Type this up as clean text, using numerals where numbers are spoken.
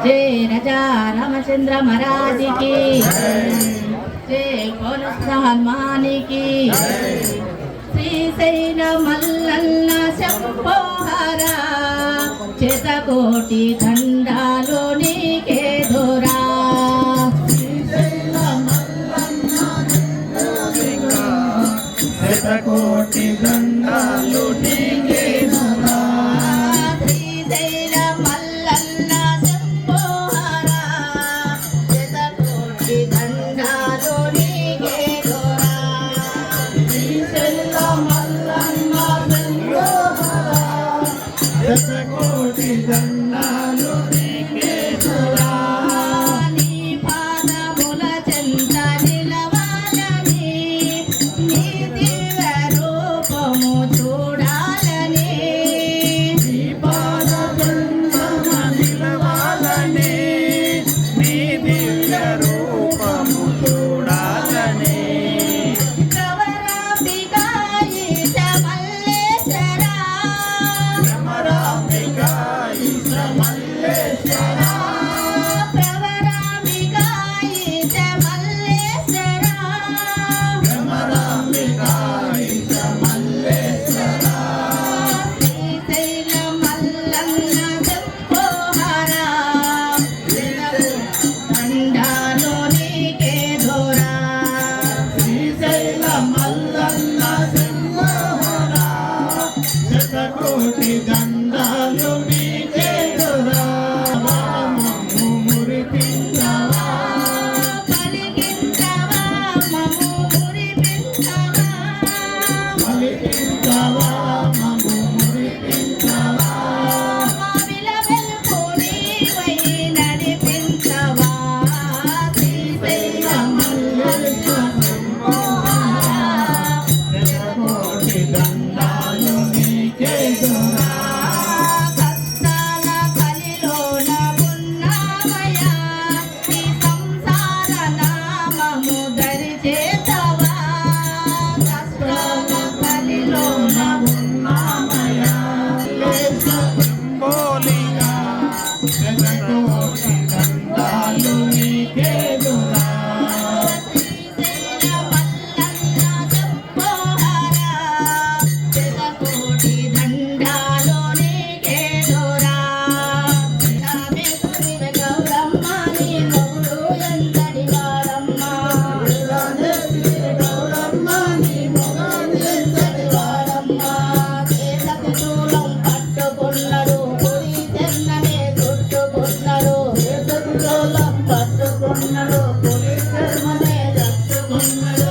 जय राजा रामचंद्र महाराज की जय बोलो हनुमान की శ్రీశైల మల్లన్న శంభోహరా చేతకోటి దండాలు నీకే దొరా శతకోటి దండాలు నీకే దొరా శ్రీశైల మల్లన్న శంభోహరా చేతకోటి దండాలు నీకే దొరా శ్రీశైల మల్లన్న శంభోహరా శతకోటి దండాలు నీకే దొరా శతకోటి దండాలు నీకే దొరా మమ్ము మురిపించవా పలికించవా మమ్ము మురిపించవా పలికించవా మమ్ము మురిపించవా విలవెల్పు నీవై నడిపించవా శ్రీశైల మల్లన్న శంభోహరా శతకోటి దండాలు నీకే దొరా కష్టాల కలిలోన ఉన్నామయ్యా ఈ సంసార నామము దరిచేతవా కష్టాల కలిలోన ఉన్నామయ్యా శంభోలిగా శతకోటి దండాలు నీకే దొరా శ్రీశైల మల్లన్న శంభోహరా శతకోటి దండాలు నీకే దొరా రామేశ్వరి గౌరమ్మ నీ మొగుడు ఎంతటి వాడమ్మా గౌరమ్మ నీ మొగంతటి వాడమ్మా చేతకు శూలం పట్టుకున్నాడు పురి చెన్ననే చుట్టుకున్నాడు చేతకులోలం పట్టుకున్నాడు పురి చర్మనే దట్టుకున్నాడు